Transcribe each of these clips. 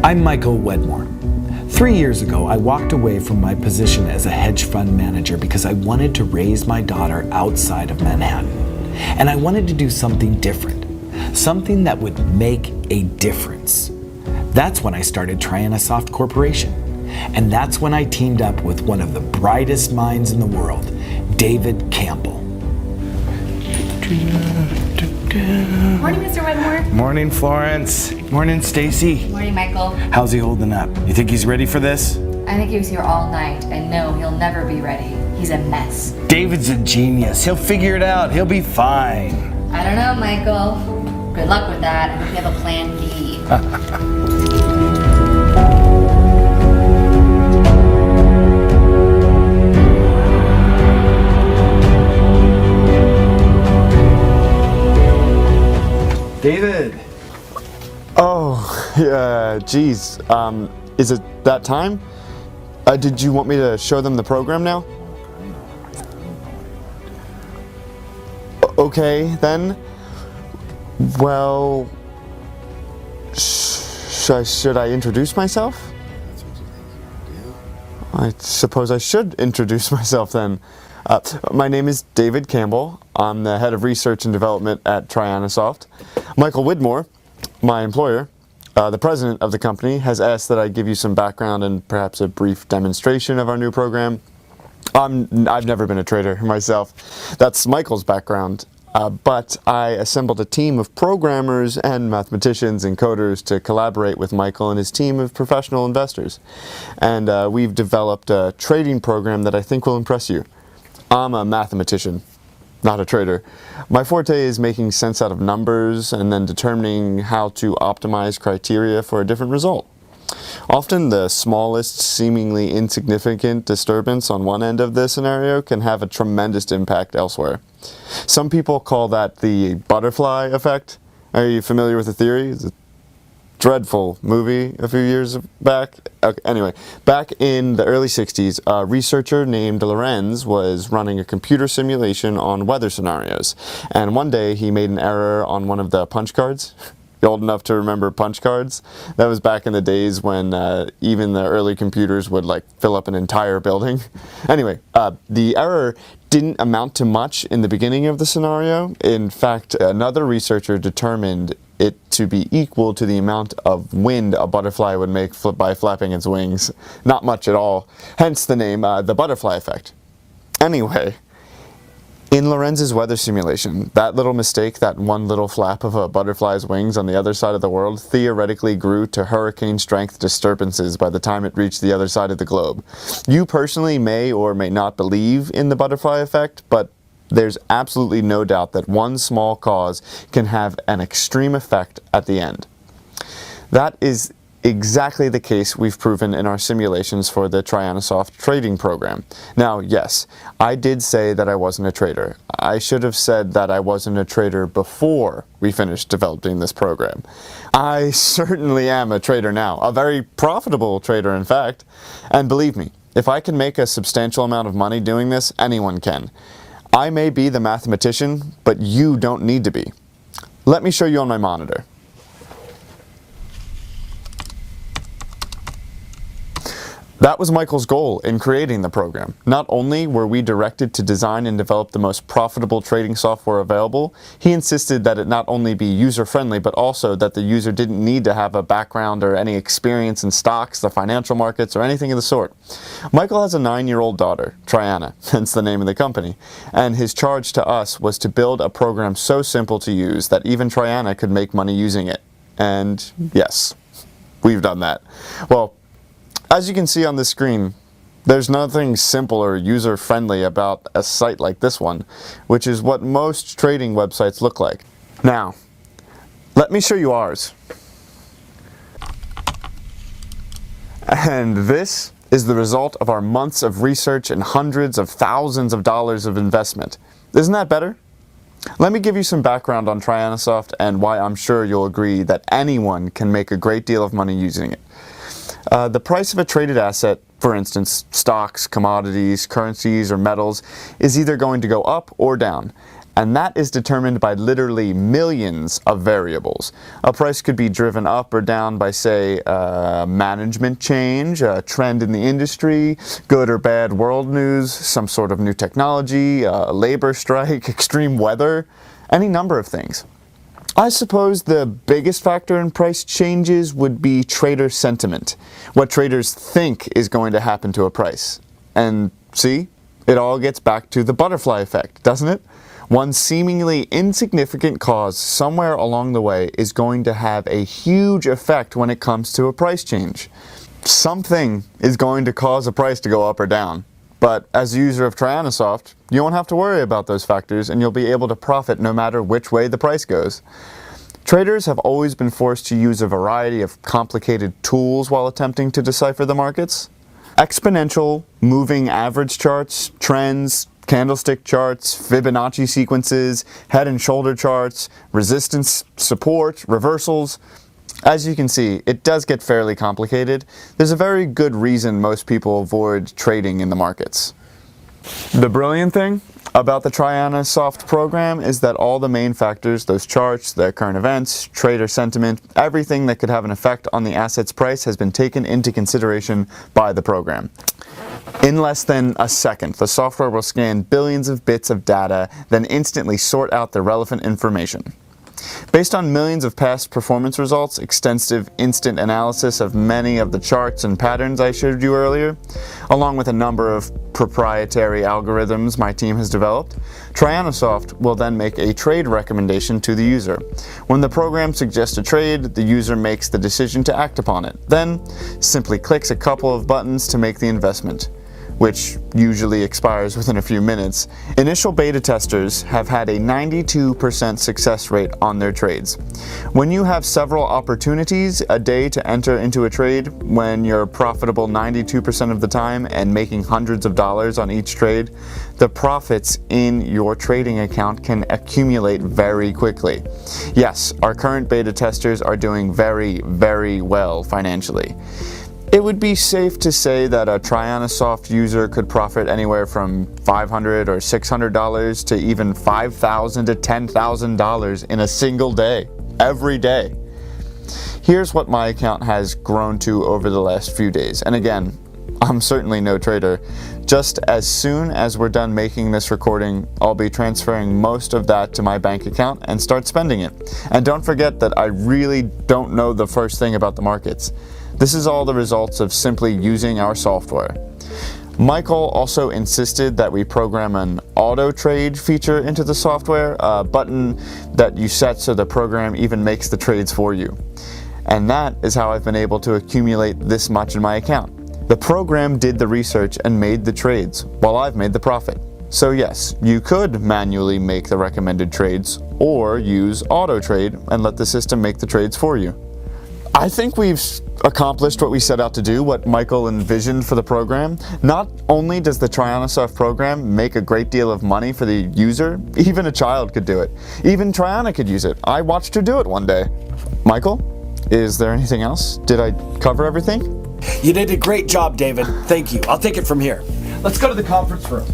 I'm Michael Wedmore. 3 years ago, I walked away from my position as a hedge fund manager because I wanted to raise my daughter outside of Manhattan. And I wanted to do something different, something that would make a difference. That's when I started Trianasoft Corporation. And that's when I teamed up with one of the brightest minds in the world, David Campbell. Morning, Mr. Wedmore. Morning, Florence. Morning, Stacy. Morning, Michael. How's he holding up? You think he's ready for this? I think he was here all night, and no, he'll never be ready. He's a mess. David's a genius. He'll figure it out. He'll be fine. I don't know, Michael. Good luck with that. I hope you have a plan B. David. Oh, yeah, geez. Is it that time? Did you want me to show them the program now? Okay, then. Well, should I introduce myself? I suppose I should introduce myself then. My name is David Campbell. I'm the head of research and development at Trianasoft. Michael Widmore, my employer, the president of the company, has asked that I give you some background and perhaps a brief demonstration of our new program. I've never been a trader myself. That's Michael's background. But I assembled a team of programmers and mathematicians and coders to collaborate with Michael and his team of professional investors. And we've developed a trading program that I think will impress you. I'm a mathematician, not a trader. My forte is making sense out of numbers and then determining how to optimize criteria for a different result. Often the smallest, seemingly insignificant disturbance on one end of the scenario can have a tremendous impact elsewhere. Some people call that the butterfly effect. Are you familiar with the theory? It's a dreadful movie a few years back. Okay, anyway, back in the early 60s, a researcher named Lorenz was running a computer simulation on weather scenarios. And one day he made an error on one of the punch cards. You old enough to remember punch cards? That was back in the days when even the early computers would like fill up an entire building. Anyway, the error didn't amount to much in the beginning of the scenario. In fact, another researcher determined it to be equal to the amount of wind a butterfly would make by flapping its wings. Not much at all. Hence the name, the butterfly effect. Anyway, in Lorenz's weather simulation, that little mistake, that one little flap of a butterfly's wings on the other side of the world, theoretically grew to hurricane-strength disturbances by the time it reached the other side of the globe. You personally may or may not believe in the butterfly effect, but there's absolutely no doubt that one small cause can have an extreme effect at the end. That is exactly the case we've proven in our simulations for the Trianasoft trading program. Now, yes, I did say that I wasn't a trader. I should have said that I wasn't a trader before we finished developing this program. I certainly am a trader now, a very profitable trader in fact. And believe me, if I can make a substantial amount of money doing this, anyone can. I may be the mathematician, but you don't need to be. Let me show you on my monitor. That was Michael's goal in creating the program. Not only were we directed to design and develop the most profitable trading software available, he insisted that it not only be user-friendly, but also that the user didn't need to have a background or any experience in stocks, the financial markets, or anything of the sort. Michael has a 9-year-old daughter, Triana, hence the name of the company, and his charge to us was to build a program so simple to use that even Triana could make money using it. And yes, we've done that. Well, as you can see on the screen, there's nothing simple or user-friendly about a site like this one, which is what most trading websites look like. Now, let me show you ours. And this is the result of our months of research and hundreds of thousands of dollars of investment. Isn't that better? Let me give you some background on Trianasoft and why I'm sure you'll agree that anyone can make a great deal of money using it. The price of a traded asset, for instance, stocks, commodities, currencies, or metals, is either going to go up or down. And that is determined by literally millions of variables. A price could be driven up or down by, say, management change, a trend in the industry, good or bad world news, some sort of new technology, a labor strike, extreme weather, any number of things. I suppose the biggest factor in price changes would be trader sentiment, what traders think is going to happen to a price. And see, it all gets back to the butterfly effect, doesn't it? One seemingly insignificant cause somewhere along the way is going to have a huge effect when it comes to a price change. Something is going to cause a price to go up or down. But as a user of Trianasoft, you won't have to worry about those factors and you'll be able to profit no matter which way the price goes. Traders have always been forced to use a variety of complicated tools while attempting to decipher the markets. Exponential, moving average charts, trends, candlestick charts, Fibonacci sequences, head and shoulder charts, resistance, support, reversals. As you can see, it does get fairly complicated. There's a very good reason most people avoid trading in the markets. The brilliant thing about the Trianasoft program is that all the main factors, those charts, the current events, trader sentiment, everything that could have an effect on the asset's price has been taken into consideration by the program. In less than a second, the software will scan billions of bits of data, then instantly sort out the relevant information. Based on millions of past performance results, extensive instant analysis of many of the charts and patterns I showed you earlier, along with a number of proprietary algorithms my team has developed, Trianasoft will then make a trade recommendation to the user. When the program suggests a trade, the user makes the decision to act upon it, then simply clicks a couple of buttons to make the investment, which usually expires within a few minutes. Initial beta testers have had a 92% success rate on their trades. When you have several opportunities a day to enter into a trade, when you're profitable 92% of the time and making hundreds of dollars on each trade, the profits in your trading account can accumulate very quickly. Yes, our current beta testers are doing very, very well financially. It would be safe to say that a Trianasoft user could profit anywhere from $500 or $600 to even $5,000 to $10,000 in a single day, every day. Here's what my account has grown to over the last few days. And again, I'm certainly no trader. Just as soon as we're done making this recording, I'll be transferring most of that to my bank account and start spending it. And don't forget that I really don't know the first thing about the markets. This is all the results of simply using our software. Michael also insisted that we program an auto trade feature into the software, a button that you set so the program even makes the trades for you. And that is how I've been able to accumulate this much in my account. The program did the research and made the trades, while I've made the profit. So yes, you could manually make the recommended trades, or use auto trade and let the system make the trades for you. I think we've accomplished what we set out to do, what Michael envisioned for the program. Not only does the Trianasoft program make a great deal of money for the user, even a child could do it. Even Triana could use it. I watched her do it one day. Michael, is there anything else? Did I cover everything? You did a great job, David. Thank you. I'll take it from here. Let's go to the conference room.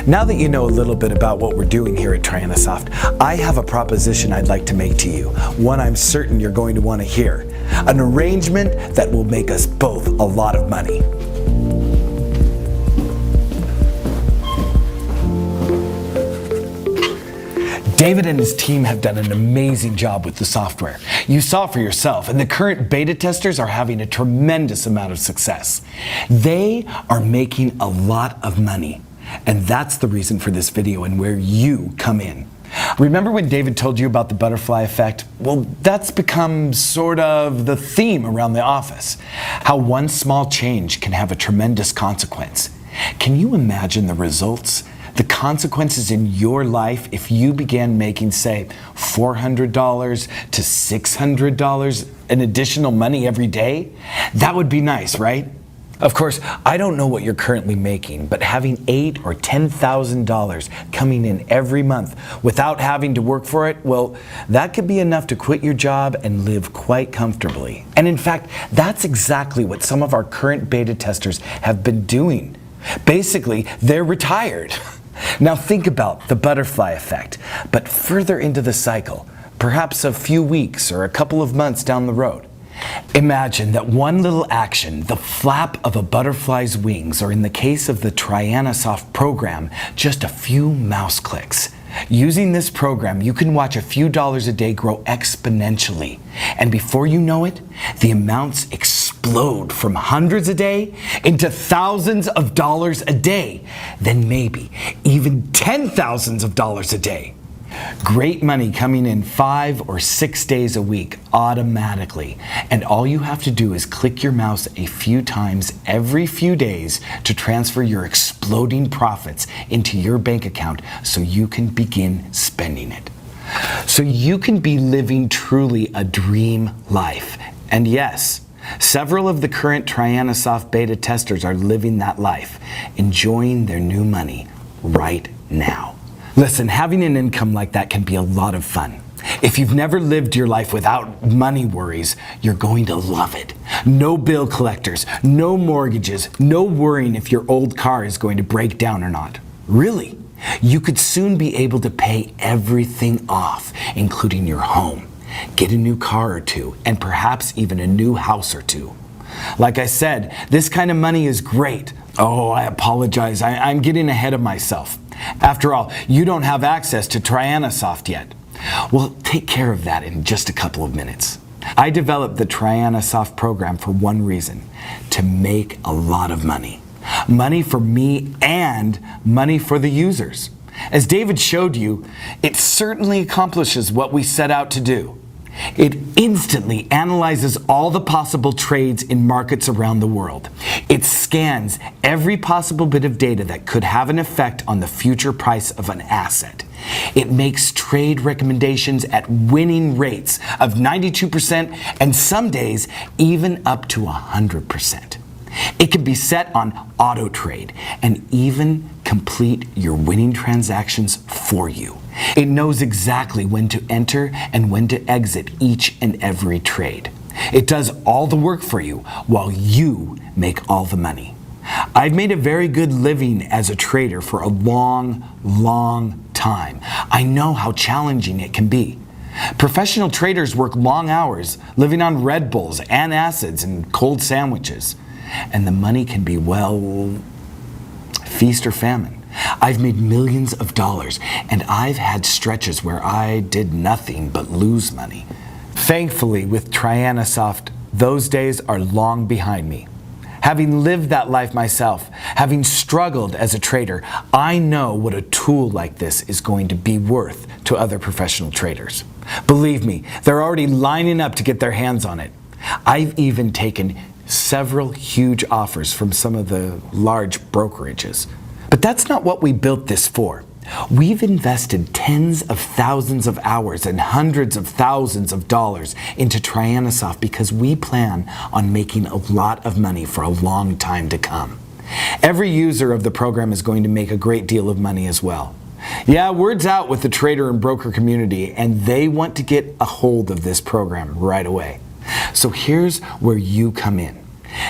Now that you know a little bit about what we're doing here at Trianasoft, I have a proposition I'd like to make to you, one I'm certain you're going to want to hear. An arrangement that will make us both a lot of money. David and his team have done an amazing job with the software. You saw for yourself, and the current beta testers are having a tremendous amount of success. They are making a lot of money. And that's the reason for this video and where you come in. Remember when David told you about the butterfly effect? Well, that's become sort of the theme around the office. How one small change can have a tremendous consequence. Can you imagine the results? The consequences in your life if you began making, say, $400 to $600 in additional money every day? That would be nice, right? Of course, I don't know what you're currently making, but having $8,000 or $10,000 coming in every month without having to work for it, well, that could be enough to quit your job and live quite comfortably. And in fact, that's exactly what some of our current beta testers have been doing. Basically, they're retired. Now think about the butterfly effect, but further into the cycle, perhaps a few weeks or a couple of months down the road. Imagine that one little action, the flap of a butterfly's wings, or in the case of the Trianasoft program, just a few mouse clicks. Using this program, you can watch a few dollars a day grow exponentially. And before you know it, the amounts explode from hundreds a day into thousands of dollars a day, then maybe even $10,000s a day. Great money coming in 5 or 6 days a week automatically. And all you have to do is click your mouse a few times every few days to transfer your exploding profits into your bank account so you can begin spending it. So you can be living truly a dream life. And yes, several of the current Trianasoft beta testers are living that life, enjoying their new money right now. Listen, having an income like that can be a lot of fun. If you've never lived your life without money worries, you're going to love it. No bill collectors, no mortgages, no worrying if your old car is going to break down or not. Really, you could soon be able to pay everything off, including your home, get a new car or two, and perhaps even a new house or two. Like I said, this kind of money is great. Oh, I apologize. I'm getting ahead of myself. After all, you don't have access to Trianasoft yet. Well, take care of that in just a couple of minutes. I developed the Trianasoft program for one reason: to make a lot of money. Money for me and money for the users. As David showed you, it certainly accomplishes what we set out to do. It instantly analyzes all the possible trades in markets around the world. It scans every possible bit of data that could have an effect on the future price of an asset. It makes trade recommendations at winning rates of 92% and some days even up to 100%. It can be set on auto trade and even complete your winning transactions for you. It knows exactly when to enter and when to exit each and every trade. It does all the work for you while you make all the money. I've made a very good living as a trader for a long time. I know how challenging it can be. Professional traders work long hours, living on Red Bulls, antacids, and cold sandwiches. And the money can be, well, feast or famine. I've made millions of dollars, and I've had stretches where I did nothing but lose money. Thankfully, with Trianasoft, those days are long behind me. Having lived that life myself, having struggled as a trader, I know what a tool like this is going to be worth to other professional traders. Believe me, they're already lining up to get their hands on it. I've even taken several huge offers from some of the large brokerages. But that's not what we built this for. We've invested tens of thousands of hours and hundreds of thousands of dollars into Trianasoft because we plan on making a lot of money for a long time to come. Every user of the program is going to make a great deal of money as well. Yeah, word's out with the trader and broker community, and they want to get a hold of this program right away. So here's where you come in.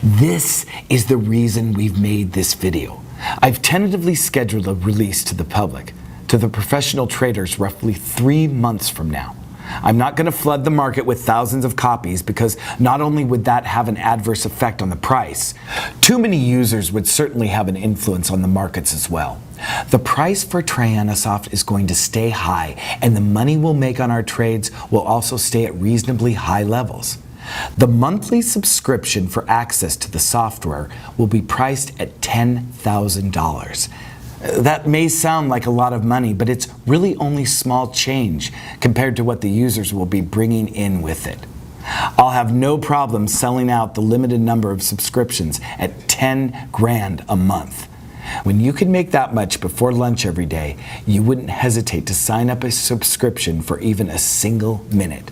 This is the reason we've made this video. I've tentatively scheduled a release to the public, to the professional traders, roughly 3 months from now. I'm not going to flood the market with thousands of copies because not only would that have an adverse effect on the price, too many users would certainly have an influence on the markets as well. The price for Trianasoft is going to stay high, and the money we'll make on our trades will also stay at reasonably high levels. The monthly subscription for access to the software will be priced at $10,000. That may sound like a lot of money, but it's really only small change compared to what the users will be bringing in with it. I'll have no problem selling out the limited number of subscriptions at 10 grand a month. When you can make that much before lunch every day, you wouldn't hesitate to sign up a subscription for even a single minute.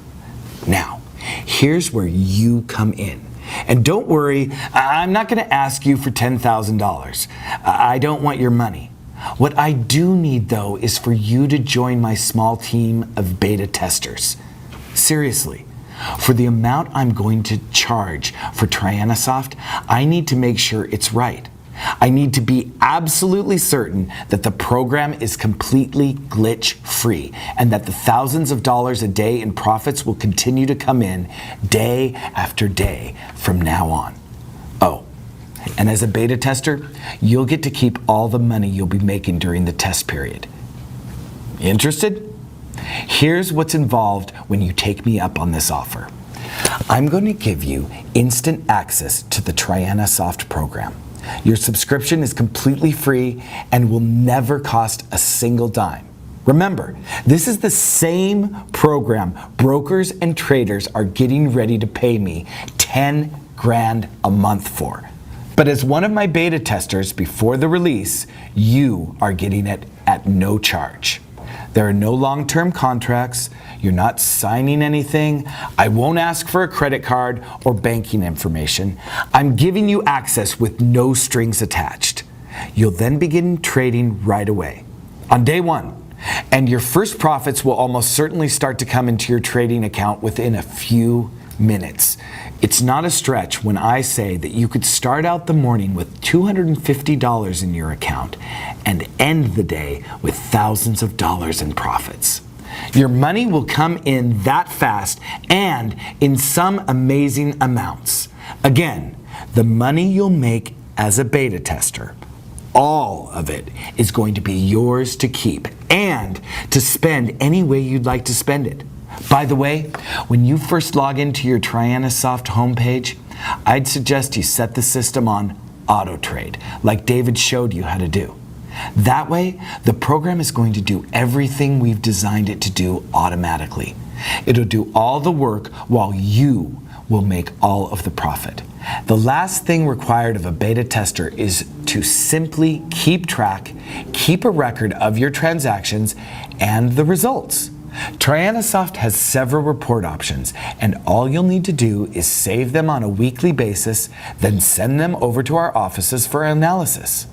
Now, here's where you come in. And don't worry, I'm not going to ask you for $10,000. I don't want your money. What I do need, though, is for you to join my small team of beta testers. Seriously, for the amount I'm going to charge for Trianasoft, I need to make sure it's right. I need to be absolutely certain that the program is completely glitch-free and that the thousands of dollars a day in profits will continue to come in day after day from now on. Oh, and as a beta tester, you'll get to keep all the money you'll be making during the test period. Interested? Here's what's involved when you take me up on this offer. I'm going to give you instant access to the Trianasoft program. Your subscription is completely free and will never cost a single dime. Remember, this is the same program brokers and traders are getting ready to pay me 10 grand a month for. But as one of my beta testers before the release, you are getting it at no charge. There are no long-term contracts. You're not signing anything. I won't ask for a credit card or banking information. I'm giving you access with no strings attached. You'll then begin trading right away, on day one. And your first profits will almost certainly start to come into your trading account within a few minutes. It's not a stretch when I say that you could start out the morning with $250 in your account and end the day with thousands of dollars in profits. Your money will come in that fast and in some amazing amounts. Again, the money you'll make as a beta tester, all of it is going to be yours to keep and to spend any way you'd like to spend it. By the way, when you first log into your Trianasoft homepage, I'd suggest you set the system on auto trade, like David showed you how to do. That way, the program is going to do everything we've designed it to do automatically. It'll do all the work while you will make all of the profit. The last thing required of a beta tester is to simply keep track, keep a record of your transactions and the results. Trianasoft has several report options, and all you'll need to do is save them on a weekly basis, then send them over to our offices for analysis.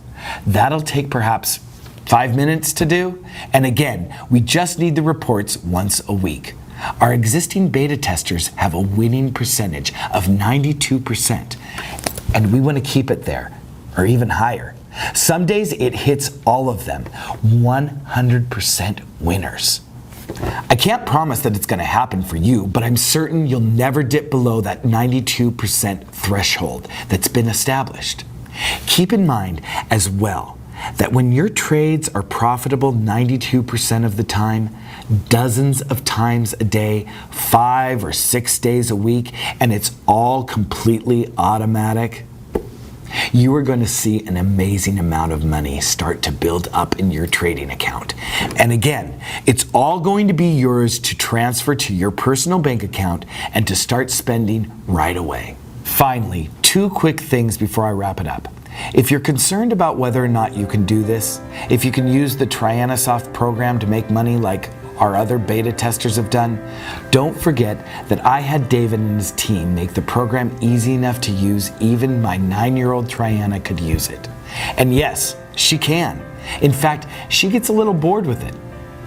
That'll take perhaps 5 minutes to do, and again, we just need the reports once a week. Our existing beta testers have a winning percentage of 92%, and we want to keep it there, or even higher. Some days it hits all of them, 100% winners. I can't promise that it's going to happen for you, but I'm certain you'll never dip below that 92% threshold that's been established. Keep in mind as well that when your trades are profitable 92% of the time, dozens of times a day, 5 or 6 days a week, and it's all completely automatic, you are going to see an amazing amount of money start to build up in your trading account. And again, it's all going to be yours to transfer to your personal bank account and to start spending right away. Finally, 2 quick things before I wrap it up. If you're concerned about whether or not you can do this, if you can use the Trianasoft program to make money like our other beta testers have done, don't forget that I had David and his team make the program easy enough to use. Even my 9-year-old Triana could use it. And yes, she can. In fact, she gets a little bored with it.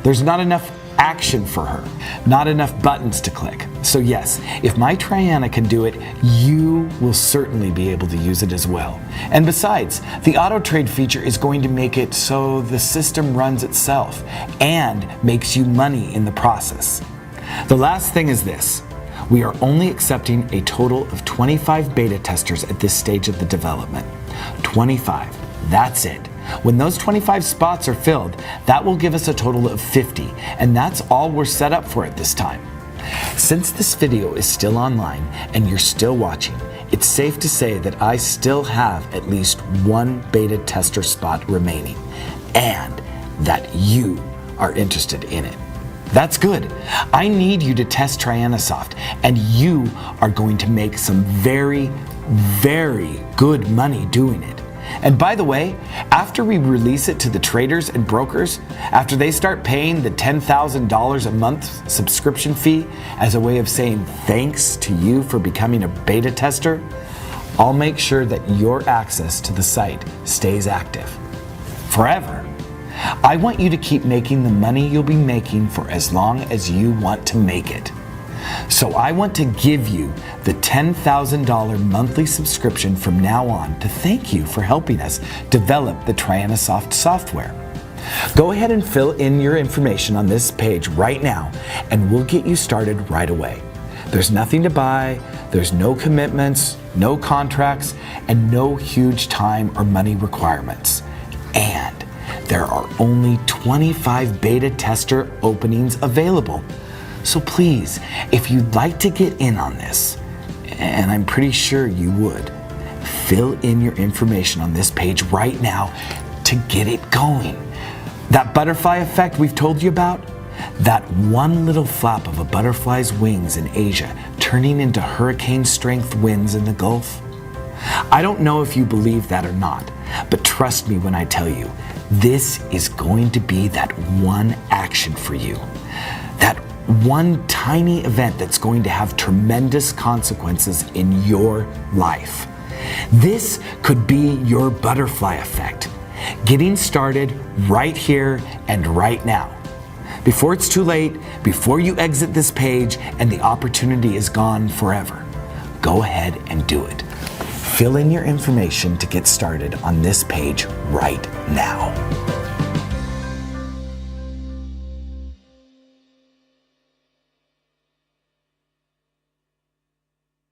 There's not enough action for her, not enough buttons to click. So yes, if my Triana can do it, you will certainly be able to use it as well. And besides, the auto trade feature is going to make it so the system runs itself and makes you money in the process. The last thing is this. We are only accepting a total of 25 beta testers at this stage of the development. 25, that's it. When those 25 spots are filled, that will give us a total of 50, and that's all we're set up for at this time. Since this video is still online and you're still watching, it's safe to say that I still have at least 1 beta tester spot remaining, and that you are interested in it. That's good. I need you to test Trianasoft, and you are going to make some very, very good money doing it. And by the way, after we release it to the traders and brokers, after they start paying the $10,000 a month subscription fee as a way of saying thanks to you for becoming a beta tester, I'll make sure that your access to the site stays active forever. I want you to keep making the money you'll be making for as long as you want to make it. So I want to give you the $10,000 monthly subscription from now on to thank you for helping us develop the Trianasoft software. Go ahead and fill in your information on this page right now, and we'll get you started right away. There's nothing to buy, there's no commitments, no contracts, and no huge time or money requirements. And there are only 25 beta tester openings available. So please, if you'd like to get in on this, and I'm pretty sure you would, fill in your information on this page right now to get it going. That butterfly effect we've told you about, that one little flap of a butterfly's wings in Asia turning into hurricane-strength winds in the Gulf. I don't know if you believe that or not, but trust me when I tell you, this is going to be that one action for you. That one tiny event that's going to have tremendous consequences in your life. This could be your butterfly effect, getting started right here and right now. Before it's too late, before you exit this page and the opportunity is gone forever, go ahead and do it. Fill in your information to get started on this page right now.